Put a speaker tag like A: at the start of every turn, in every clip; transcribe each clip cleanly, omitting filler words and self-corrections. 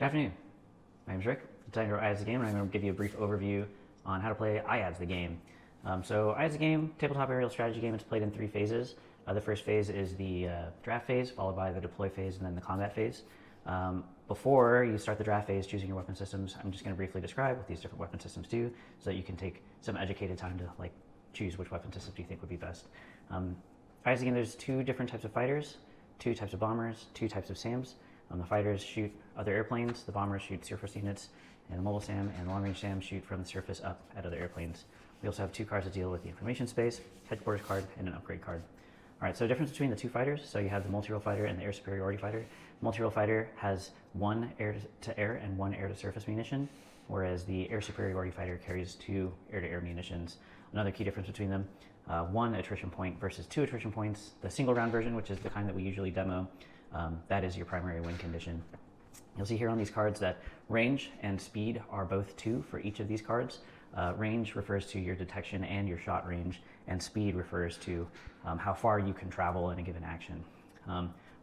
A: Good afternoon. My name is Rick, the designer of IADS the game, and I'm going to give you a brief overview on how to play IADS the game. IADS the game, tabletop aerial strategy game. It's played in 3 phases. The first phase is the draft phase, followed by the deploy phase, and then the combat phase. Before you start the draft phase, choosing your weapon systems, I'm just going to briefly describe what these different weapon systems do, so that you can take some educated time to choose which weapon systems you think would be best. IADS the game, there's 2 different types of fighters, 2 types of bombers, 2 types of SAMs. The fighters shoot other airplanes, the bombers shoot surface units, and the mobile SAM and the long-range SAM shoot from the surface up at other airplanes. We also have 2 cards to deal with the information space, headquarters card, and an upgrade card. All right, so the difference between the 2 fighters, so you have the multi-role fighter and the air superiority fighter. Multi-role fighter has 1 air-to-air and 1 air-to-surface munition, whereas the air superiority fighter carries 2 air-to-air munitions. Another key difference between them, 1 attrition point versus 2 attrition points. The single round version, which is the kind that we usually demo, that is your primary win condition. You'll see here on these cards that range and speed are both 2 for each of these cards. Range refers to your detection and your shot range, and speed refers to how far you can travel in a given action.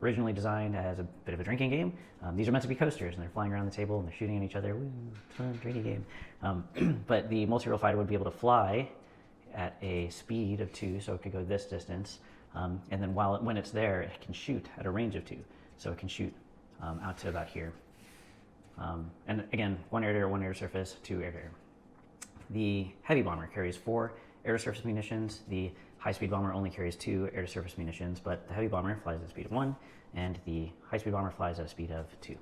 A: Originally designed as a bit of a drinking game, these are meant to be coasters, and they're flying around the table and they're shooting at each other. Woo, fun drinking game. But the multi-role fighter would be able to fly at a speed of 2, so it could go this distance. And then when it's there, it can shoot at a range of 2. So it can shoot out to about here. And again, 1 air-to-air, 1 air-to-surface, 2 air-to-air. The heavy bomber carries 4 air-to-surface munitions. The high-speed bomber only carries 2 air-to-surface munitions, but the heavy bomber flies at a speed of 1, and the high-speed bomber flies at a speed of 2.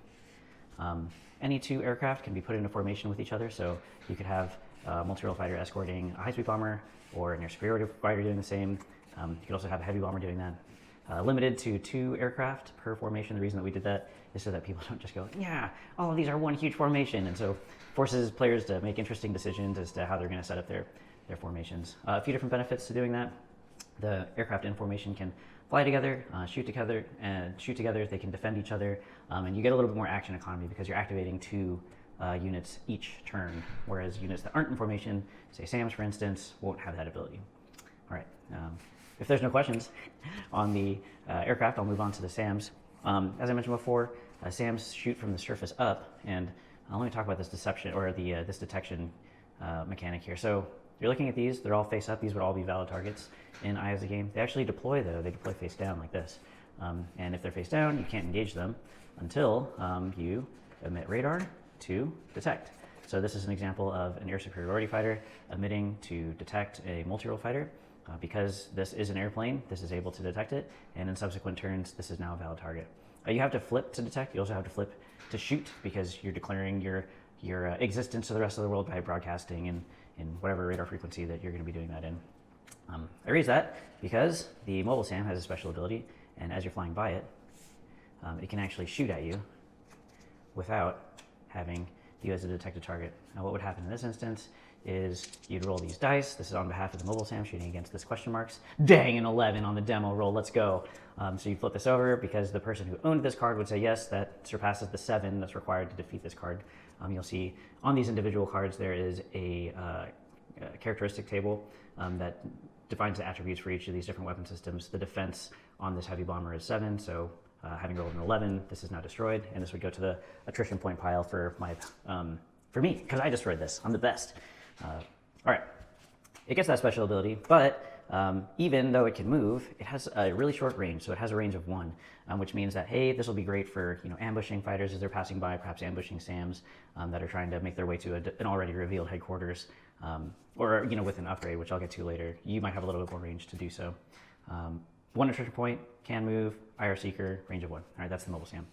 A: Any 2 aircraft can be put into formation with each other, so you could have a multi-role fighter escorting a high-speed bomber, or an air superiority fighter doing the same. You could also have a heavy bomber doing that. Limited to 2 aircraft per formation. The reason that we did that is so that people don't just go, yeah, all of these are one huge formation, and so forces players to make interesting decisions as to how they're going to set up their formations. A few different benefits to doing that. The aircraft in formation can fly together, shoot together, they can defend each other, and you get a little bit more action economy because you're activating 2 units each turn, whereas units that aren't in formation, say SAMs for instance, won't have that ability. All right. If there's no questions on the aircraft, I'll move on to the SAMs. As I mentioned before, SAMs shoot from the surface up, and let me talk about this deception or this detection mechanic here. So you're looking at these; they're all face up. These would all be valid targets in IADS the game. They actually deploy though; they deploy face down like this. And if they're face down, you can't engage them until you emit radar to detect. So this is an example of an air superiority fighter emitting to detect a multi-role fighter. Because this is an airplane, this is able to detect it, and in subsequent turns, this is now a valid target. You have to flip to detect. You also have to flip to shoot because you're declaring your existence to the rest of the world by broadcasting in whatever radar frequency that you're going to be doing that in. I raise that because the mobile SAM has a special ability, and as you're flying by it, it can actually shoot at you without having you as a detected target. Now, what would happen in this instance is you'd roll these dice. This is on behalf of the mobile SAM shooting against this question marks. Dang, an 11 on the demo roll, let's go. So you flip this over because the person who owned this card would say, yes, that surpasses the 7 that's required to defeat this card. You'll see on these individual cards there is a characteristic table that defines the attributes for each of these different weapon systems. The defense on this heavy bomber is 7, so having rolled an 11, this is now destroyed, and this would go to the attrition point pile for me, because I destroyed this. I'm the best. All right, it gets that special ability, but even though it can move, it has a really short range, so it has a range of 1, which means that, hey, this will be great for ambushing fighters as they're passing by, perhaps ambushing SAMs that are trying to make their way to an already revealed headquarters, or with an upgrade, which I'll get to later. You might have a little bit more range to do so. 1 attrition point, can move, IR seeker, range of 1. All right, that's the mobile SAM.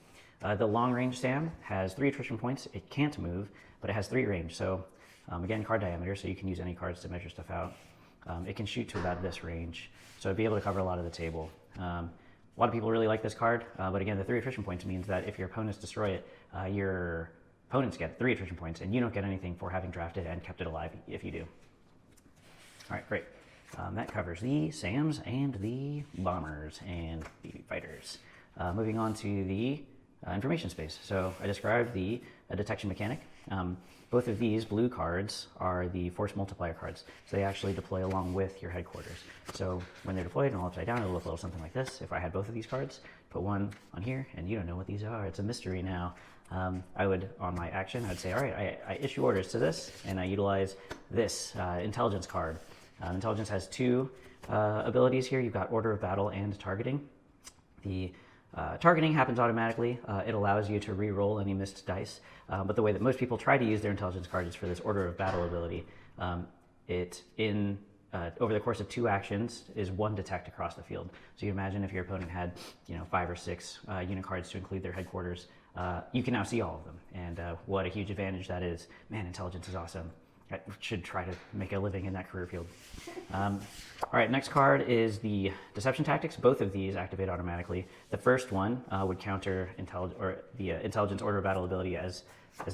A: The long range SAM has 3 attrition points. It can't move, but it has 3 range. So again, card diameter, so you can use any cards to measure stuff out. It can shoot to about this range, so it'd be able to cover a lot of the table. A lot of people really like this card, but again, the 3 attrition points means that if your opponents destroy it, your opponents get 3 attrition points, and you don't get anything for having drafted and kept it alive if you do. All right, great. That covers the SAMs and the bombers and the fighters. Moving on to the information space. So I described the detection mechanic. Both of these blue cards are the force multiplier cards. So they actually deploy along with your headquarters. So when they're deployed and all upside down, it'll look a little something like this. If I had both of these cards, put one on here, and you don't know what these are. It's a mystery now. I would, on my action, I'd say, all right, I issue orders to this, and I utilize this intelligence card. Intelligence has two abilities here. You've got order of battle and targeting. The targeting happens automatically. It allows you to re-roll any missed dice. But the way that most people try to use their intelligence card is for this order of battle ability. Over the course of 2 actions is 1 detect across the field. So you imagine if your opponent had 5 or 6 unit cards to include their headquarters, you can now see all of them. And what a huge advantage that is. Man, intelligence is awesome. I should try to make a living in that career field. All right, next card is the Deception Tactics. Both of these activate automatically. The first one would counter the Intelligence Order of Battle ability as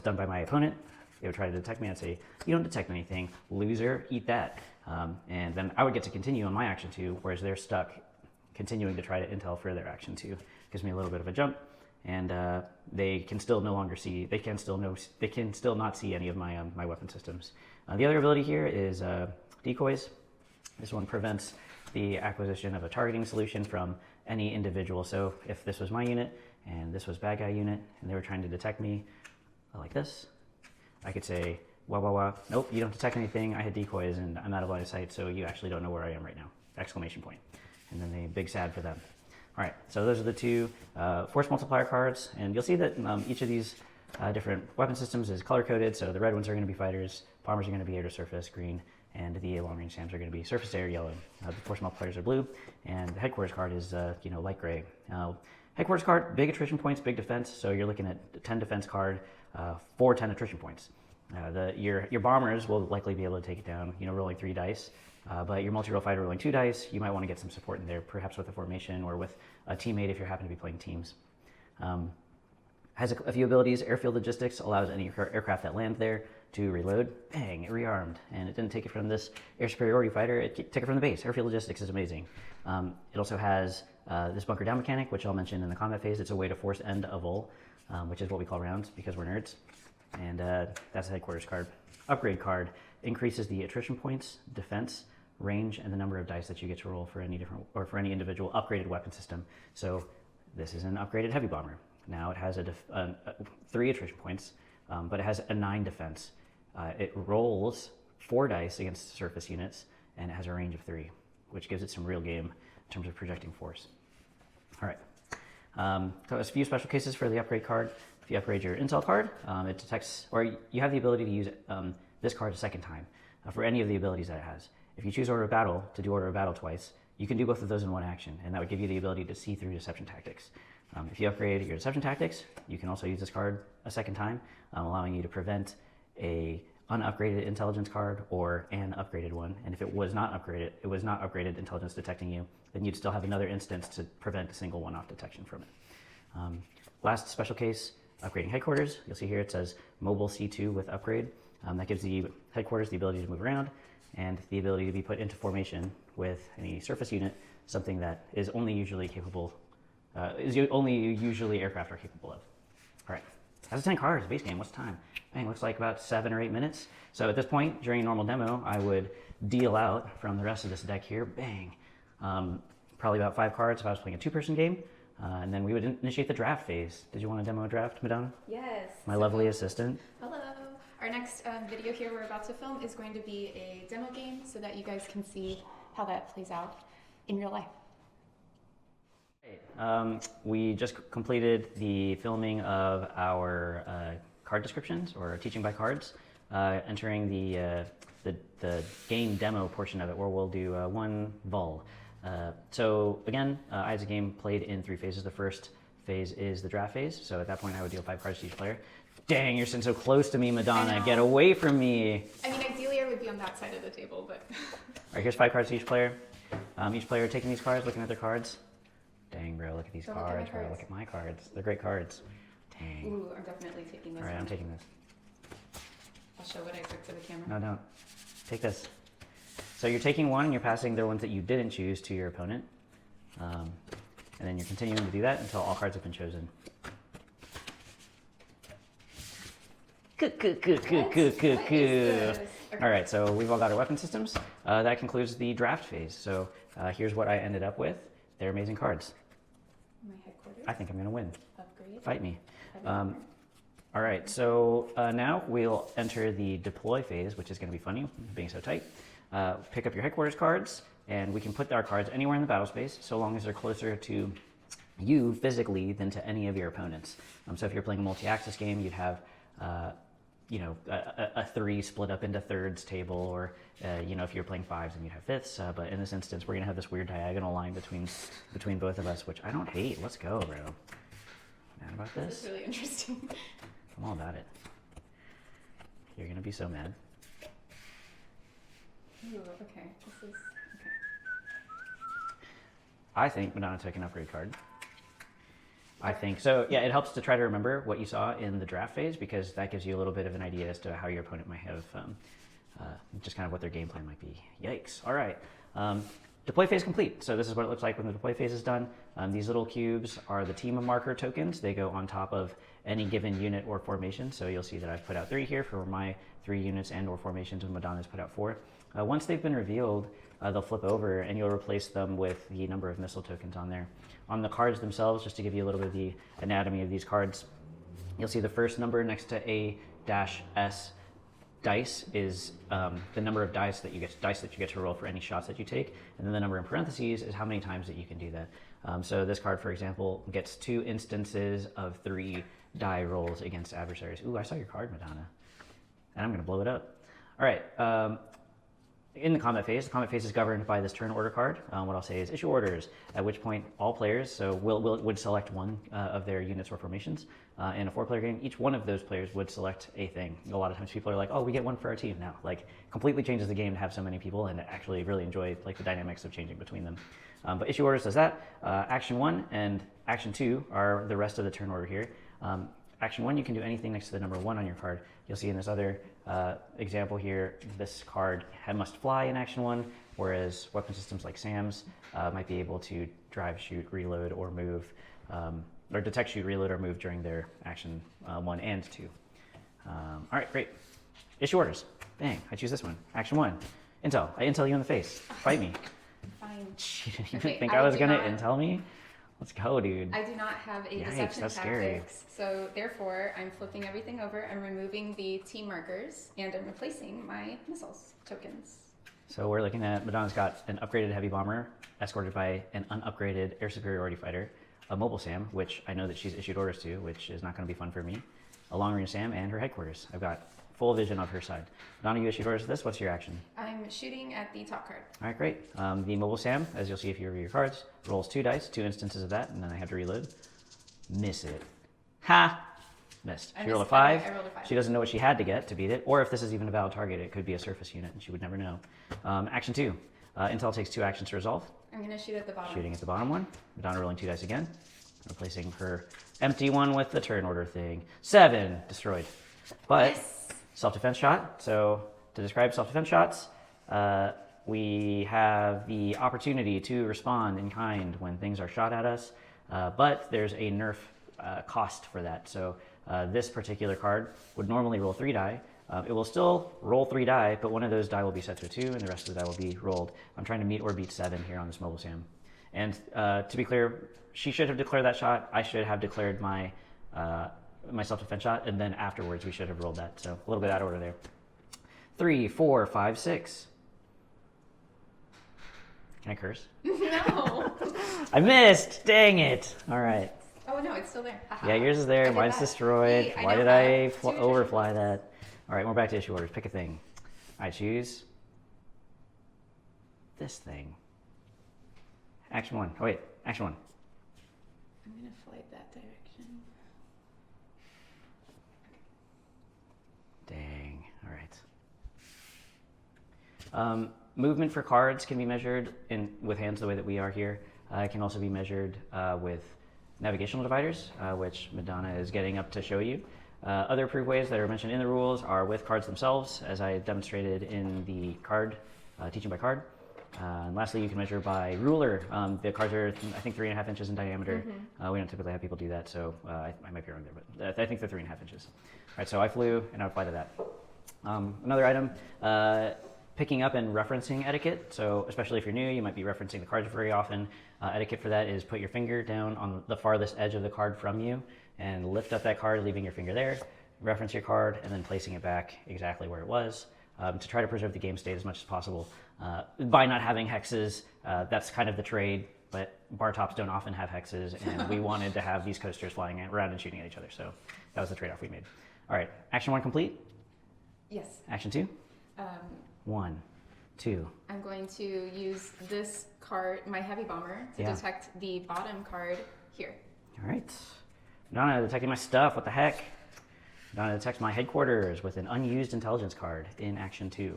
A: done by my opponent. They would try to detect me. I'd say, you don't detect anything. Loser, eat that. And then I would get to continue on my action 2, whereas they're stuck continuing to try to intel for their action 2. Gives me a little bit of a jump. And they can still no longer see. They can still not see any of my my weapon systems. The other ability here is decoys. This one prevents the acquisition of a targeting solution from any individual. So if this was my unit and this was bad guy unit and they were trying to detect me like this, I could say, wah wah wah. Nope, you don't detect anything. I had decoys and I'm out of line of sight, so you actually don't know where I am right now! Exclamation point. And then the big sad for them. All right, so those are the 2 force multiplier cards, and you'll see that each of these different weapon systems is color-coded. So the red ones are going to be fighters, bombers are going to be air to surface, green, and the long-range SAMs are going to be surface to air, yellow. The force multipliers are blue, and the headquarters card is light gray. Headquarters card, big attrition points, big defense. So you're looking at 10 defense card for 10 attrition points. Your bombers will likely be able to take it down, rolling 3 dice. But your multi-role fighter rolling 2 dice, you might want to get some support in there, perhaps with a formation or with a teammate if you happen to be playing teams. Has a few abilities. Airfield logistics allows any aircraft that land there to reload. Bang, it rearmed. And it didn't take it from this air superiority fighter, it took it from the base. Airfield logistics is amazing. It also has this bunker down mechanic, which I'll mention in the combat phase. It's a way to force end a vol, which is what we call rounds because we're nerds. And that's the headquarters card. Upgrade card increases the attrition points, defense, range, and the number of dice that you get to roll for any for any individual upgraded weapon system. So this is an upgraded heavy bomber. Now it has 3 attrition points, but it has a 9 defense. It rolls 4 dice against surface units, and it has a range of 3, which gives it some real game in terms of projecting force. All right. So there's a few special cases for the upgrade card. If you upgrade your intel card, it detects, or you have the ability to use this card a second time for any of the abilities that it has. If you choose Order of Battle to do Order of Battle twice, you can do both of those in 1 action, and that would give you the ability to see through Deception Tactics. If you upgrade your Deception Tactics, you can also use this card a second time, allowing you to prevent a unupgraded intelligence card or an upgraded one. And if it was not upgraded intelligence detecting you, then you'd still have another instance to prevent a single one-off detection from it. Last special case, upgrading headquarters. You'll see here it says Mobile C2 with upgrade. That gives the headquarters the ability to move around and the ability to be put into formation with any surface unit, something that is only usually aircraft are capable of. All right, that's 10 cards, base game. What's the time? Bang, looks like about 7 or 8 minutes. So at this point, during a normal demo, I would deal out from the rest of this deck here, bang, probably about 5 cards if I was playing a 2-person game. And then we would initiate the draft phase. Did you want to demo a draft, Madonna?
B: Yes.
A: My lovely assistant.
B: Hello. Our next video here we're about to film is going to be a demo game so that you guys can see how that plays out in real life.
A: We just completed the filming of our card descriptions, or teaching by cards, entering the game demo portion of it, where we'll do 1 vol. So again, IADS game played in 3 phases. The first phase is the draft phase. So at that point, I would deal 5 cards to each player. Dang, you're sitting so close to me, Madonna. Get away from me.
B: I mean, ideally, I would be on that side of the table, but...
A: All right, here's 5 cards to each player. Each player taking these cards, looking at their cards. Dang, bro, look at these cards, bro. Look at my cards. They're great cards. Dang.
B: Ooh, I'm definitely taking this.
A: All right, I'm taking this.
B: I'll show what I took to the camera.
A: No, don't. Take this. So you're taking 1 and you're passing the ones that you didn't choose to your opponent. And then you're continuing to do that until all cards have been chosen. All right, so we've all got our weapon systems. That concludes the draft phase. So here's what I ended up with. They're amazing cards.
B: My headquarters.
A: I think I'm going to win.
B: Upgrade.
A: Fight me. All right, so now we'll enter the deploy phase, which is going to be funny, being so tight. Pick up your headquarters cards, and we can put our cards anywhere in the battle space, so long as they're closer to you physically than to any of your opponents. So if you're playing a multi-axis game, you'd have a 3 split up into thirds table, or if you're playing 5s, then you'd have 5ths. But in this instance, we're going to have this weird diagonal line between both of us, which I don't hate. Let's go, bro. Mad about this?
B: This is really interesting.
A: I'm all about it. You're going to be so mad.
B: Ooh, okay. This is okay.
A: I think Madonna took an upgrade card. I think so. Yeah, it helps to try to remember what you saw in the draft phase, because that gives you a little bit of an idea as to how your opponent might have, just kind of what their game plan might be. Yikes! All right, deploy phase complete. So this is what it looks like when the deploy phase is done. These little cubes are the team marker tokens. They go on top of any given unit or formation. So you'll see that I've put out 3 here for my 3 units and or formations, and Madonna's put out 4. Once they've been revealed, they'll flip over, and you'll replace them with the number of missile tokens on there. On the cards themselves, just to give you a little bit of the anatomy of these cards, you'll see the first number next to A-S dice is the number of dice that you get to roll for any shots that you take, and then the number in parentheses is how many times that you can do that. So this card, for example, gets 2 instances of 3 die rolls against adversaries. Ooh, I saw your card, Madonna, and I'm going to blow it up. All right. In the combat phase is governed by this turn order card. What I'll say is issue orders, at which point all players would select one of their units or formations. In a 4-player game, each one of those players would select a thing. A lot of times people are like, oh, we get one for our team now. Like, completely changes the game to have so many people, and actually really enjoy the dynamics of changing between them. But issue orders does that. Action 1 and Action 2 are the rest of the turn order here. Action 1, you can do anything next to the number 1 on your card. You'll see in this other example here, this card must fly in Action 1, whereas weapon systems like Sam's might be able to drive, shoot, reload, or move, or detect, shoot, reload, or move during their Action 1 and 2. All right, great. Issue orders. Bang, I choose this one. Action 1. Intel. I intel you in the face. Fight me.
B: Fine.
A: You didn't even
B: Okay,
A: think I was going to
B: not-
A: intel me? Let's go, dude.
B: I do not have a
A: Yikes,
B: deception
A: that's scary.
B: tactics, so therefore I'm flipping everything over. I'm removing the team markers, and I'm replacing my missiles tokens.
A: So we're looking at Madonna's got an upgraded heavy bomber escorted by an unupgraded air superiority fighter, a mobile SAM, which I know that she's issued orders to, which is not going to be fun for me, a long range SAM, and her headquarters. I've got full vision of her side. Madonna, you issued orders to this. What's your action?
B: I'm shooting at the top card.
A: All right, great. The mobile SAM, as you'll see if you review your cards, rolls 2 dice, 2 instances of that, and then I have to reload. Miss it. Ha! Missed. She rolled a 5.
B: I rolled a 5.
A: She doesn't know what she had to get to beat it, or if this is even a valid target, it could be a surface unit, and she would never know. Action 2. Intel takes 2 actions to resolve.
B: I'm going to shoot at the bottom.
A: Shooting at the bottom one. Madonna rolling 2 dice again. Replacing her empty one with the turn order thing. 7. Destroyed. But
B: Yes.
A: self-defense shot. So to describe self-defense shots, we have the opportunity to respond in kind when things are shot at us, but there's a nerf cost for that. So this particular card would normally roll 3 die. It will still roll 3 die, but one of those die will be set to a 2, and the rest of the die will be rolled. I'm trying to meet or beat 7 here on this mobile SAM. And to be clear, she should have declared that shot. I should have declared my my self-defense shot, and then afterwards we should have rolled that. So a little bit out of order there. 3, 4, 5, 6. Can I curse?
B: No.
A: I missed. Dang it. All right.
B: Oh no, it's still there. Haha.
A: Yeah, yours is
B: I
A: there.
B: did
A: Mine's
B: that.
A: destroyed.
B: See,
A: Why
B: know
A: did
B: that.
A: I
B: 2
A: overfly that? All right, we're back to issue orders. Pick a thing. I choose this thing. Action 1. Oh wait, action 1.
B: I'm going to flight that direction.
A: Dang. All right. Movement for cards can be measured with hands the way that we are here. It can also be measured with navigational dividers, which Madonna is getting up to show you. Other approved ways that are mentioned in the rules are with cards themselves, as I demonstrated in the card, teaching by card. And lastly, you can measure by ruler. The cards are, I think, 3.5 inches in diameter.
B: Mm-hmm.
A: We don't typically have people do that, so I might be wrong there, but I think they're 3.5 inches. All right, so I flew, and I apply to that. Another item, picking up and referencing etiquette. So especially if you're new, you might be referencing the cards very often. Etiquette for that is put your finger down on the farthest edge of the card from you and lift up that card, leaving your finger there. reference your card, and then placing it back exactly where it was to try to preserve the game state as much as possible. By not having hexes, that's kind of the trade, but bar tops don't often have hexes, and we wanted to have these coasters flying around and shooting at each other, so that was the trade-off we made. All right, action 1 complete?
B: Yes.
A: Action 2? 1, 2.
B: I'm going to use this card, my heavy bomber, to detect the bottom card here.
A: All right. Madonna detecting my stuff. What the heck? Madonna detects my headquarters with an unused intelligence card in action 2.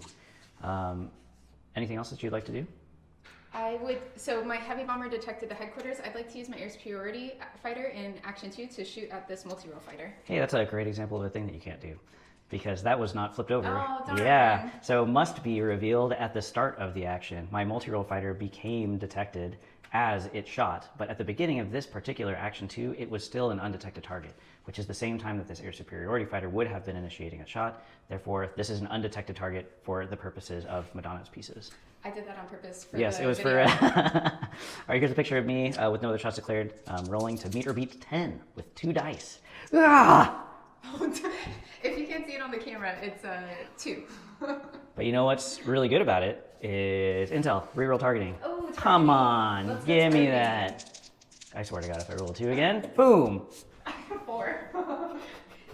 A: Anything else that you'd like to do?
B: So my heavy bomber detected the headquarters. I'd like to use my air superiority fighter in action 2 to shoot at this multi-role fighter.
A: Hey, that's a great example of a thing that you can't do, because that was not flipped over.
B: Oh, darn.
A: Yeah, so must be revealed at the start of the action. My multi-role fighter became detected as it shot, but at the beginning of this particular action 2, it was still an undetected target, which is the same time that this air superiority fighter would have been initiating a shot. Therefore, this is an undetected target for the purposes of Madonna's pieces.
B: I did that on purpose for
A: Yes,
B: the
A: it was
B: video.
A: for... All right, here's a picture of me with no other shots declared, rolling to meet or beat 10 with 2 dice. Ah!
B: If you can't see it on the camera, it's 2.
A: But you know what's really good about it is intel, reroll targeting.
B: Oh,
A: come on,
B: Let's
A: give
B: go
A: me
B: targeting.
A: that. I swear to God, if I roll a 2 again, boom.
B: 4.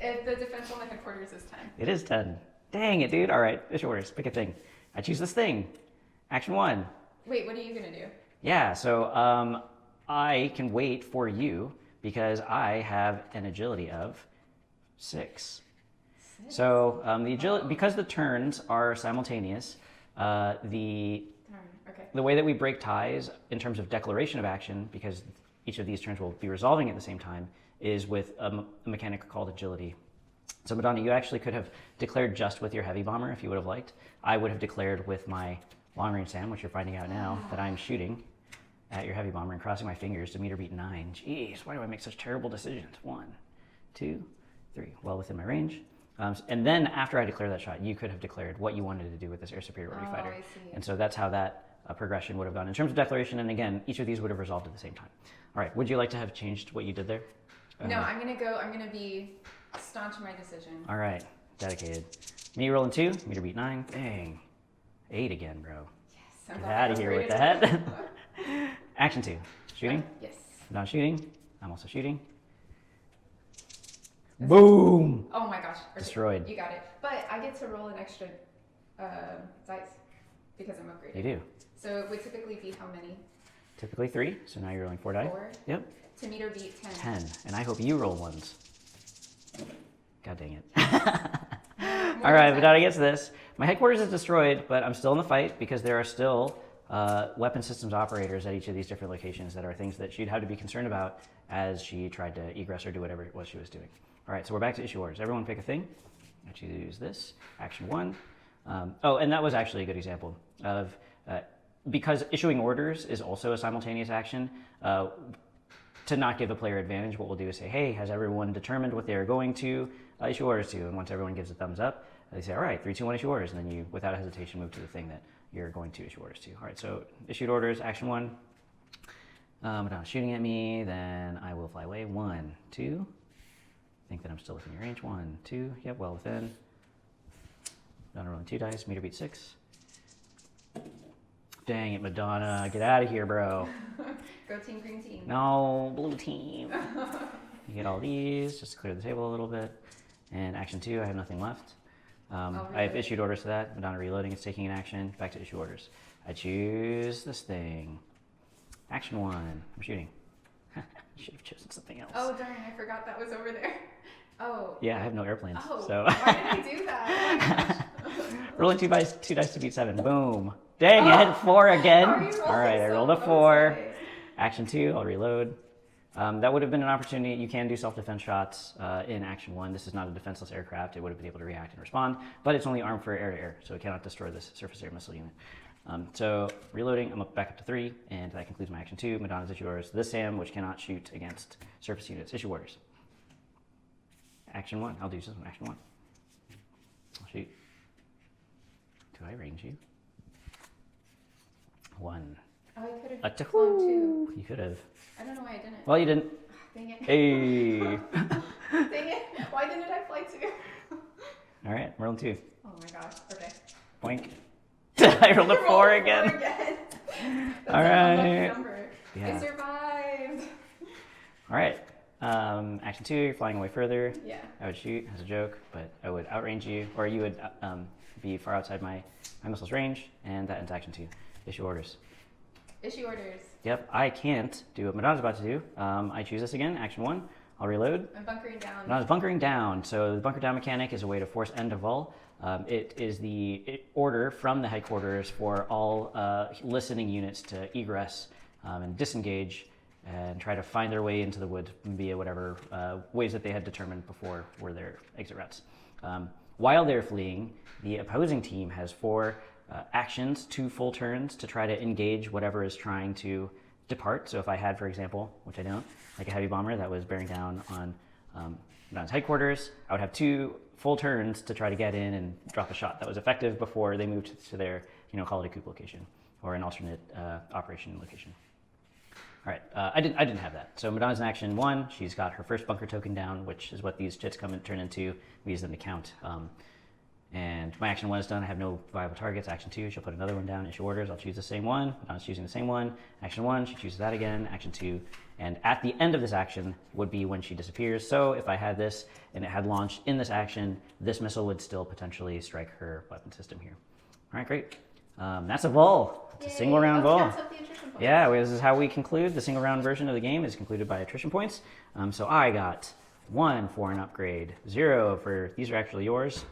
B: If the defense on the headquarters is 10.
A: It is 10. Dang it, dude. All right, issue orders. Pick a thing. I choose this thing. Action 1.
B: Wait, what are you gonna do?
A: Yeah, so I can wait for you because I have an agility of 6. So the agility, because the turns are simultaneous, the way that we break ties in terms of declaration of action, because each of these turns will be resolving at the same time, is with a mechanic called agility. So Madonna, you actually could have declared just with your heavy bomber if you would have liked. I would have declared with my long range SAM, which you're finding out now that I'm shooting at your heavy bomber and crossing my fingers to meet or beat 9. Jeez, why do I make such terrible decisions? 1, 2, 3, well within my range. And then after I declare that shot, you could have declared what you wanted to do with this air superiority fighter.
B: I see.
A: And so that's how that progression would have gone in terms of declaration. And again, each of these would have resolved at the same time. All right, would you like to have changed what you did there?
B: No, I'm gonna be staunch in my decision.
A: All right, dedicated. Me rolling 2, meter beat 9. Dang, 8 again, bro.
B: Yes,
A: Get out of here with that. Action 2, shooting.
B: Yes.
A: I'm not shooting. I'm also shooting. Boom!
B: Oh my gosh. Okay,
A: Destroyed.
B: You got it. But I get to roll an extra dice because I'm upgraded.
A: You do.
B: So it would typically be how many?
A: Typically 3, so now you're rolling 4 die.
B: 4.
A: Yep.
B: To meet or beat 10.
A: 10, and I hope you roll 1s. God dang it. All right, Madonna gets this. My headquarters is destroyed, but I'm still in the fight because there are still weapon systems operators at each of these different locations that are things that she'd have to be concerned about as she tried to egress or do whatever it was she was doing. All right, so we're back to issue orders. Everyone pick a thing. I choose this. Action 1. Oh, and that was actually a good example of, because issuing orders is also a simultaneous action, to not give a player advantage, what we'll do is say, hey, has everyone determined what they're going to issue orders to? And once everyone gives a thumbs up, they say, all right, 3, 2, 1, issue orders. And then you, without hesitation, move to the thing that you're going to issue orders to. All right, so issued orders, action 1. Madonna's shooting at me, then I will fly away. 1, 2. Think that I'm still within your range. 1, 2. Yep, well within. Madonna rolling 2 dice, meter beat 6. Dang it, Madonna. Get out of here, bro.
B: Go team, green team.
A: No, blue team. You get all these, just to clear the table a little bit. And action 2, I have nothing left. I have issued orders to that. Madonna reloading, it's taking an action. Back to issue orders. I choose this thing. Action 1, I'm shooting. Should have chosen something else.
B: Oh, darn, I forgot that was over there. Oh.
A: Yeah, I have no airplanes.
B: Oh,
A: so.
B: why did I do that? Oh my gosh.
A: Rolling 2 dice to beat 7. Boom. Dang it, 4 again. All right, I rolled a 4. Action 2, I'll reload. That would have been an opportunity. You can do self-defense shots in action 1. This is not a defenseless aircraft. It would have been able to react and respond, but it's only armed for air-to-air, so it cannot destroy this surface air missile unit. So reloading, I'm back up to 3, and that concludes my action 2. Madonna's issue orders. This SAM, which cannot shoot against surface units. Issue orders. Action 1, I'll do this one. Action 1. I'll shoot. Do I range you? 1.
B: Oh, I could
A: A
B: have flown 2.
A: You could have.
B: I don't know why I didn't.
A: Well, you didn't.
B: Dang it.
A: Hey.
B: Dang it. Why didn't I fly 2?
A: All right, rolling 2.
B: Oh my gosh. Okay.
A: Boink. I rolled a 4 again.
B: That's
A: All right.
B: a number.
A: Yeah.
B: I survived.
A: All right. Action 2, you're flying away further.
B: Yeah.
A: I would shoot as a joke, but I would outrange you, or you would be far outside my missile's range, and that ends action 2. Issue orders.
B: Issue orders.
A: Yep, I can't do what Madonna's about to do. I choose this again, action 1. I'll reload.
B: I'm bunkering down.
A: Madonna's bunkering down. So the bunker down mechanic is a way to force end of vol. It is the order from the headquarters for all listening units to egress and disengage and try to find their way into the wood via whatever ways that they had determined before were their exit routes. While they're fleeing, the opposing team has 4 actions, 2 full turns to try to engage whatever is trying to depart. So if I had, for example, which I don't, like a heavy bomber that was bearing down on Madonna's headquarters, I would have 2 full turns to try to get in and drop a shot that was effective before they moved to their, call it a coop location or an alternate operation location. All right, I didn't have that. So Madonna's in action 1. She's got her first bunker token down, which is what these jets come and turn into. We use them to count. And my action 1 is done. I have no viable targets. Action 2, she'll put another one down. Issue orders. I'll choose the same one. Madonna's choosing the same one. Action 1, she chooses that again. Action 2, and at the end of this action would be when she disappears. So if I had this and it had launched in this action, this missile would still potentially strike her weapon system here. All right, great. That's a vol. It's a single round vol. Yeah, this is how we conclude. The single round version of the game is concluded by attrition points. So I got 1 for an upgrade, 0 for, these are actually yours,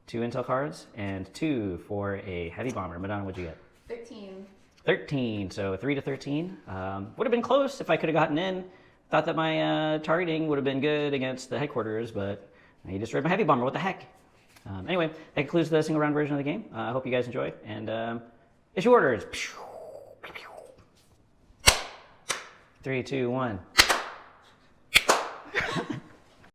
A: 2 intel cards, and 2 for a heavy bomber. Madonna, what'd you get?
B: 13.
A: 13, so 3 to 13. Would have been close if I could have gotten in. Thought that my targeting would have been good against the headquarters, but you destroyed my heavy bomber. What the heck? Anyway, that concludes the single round version of the game. I hope you guys enjoy, and issue orders. 3, 2, 1.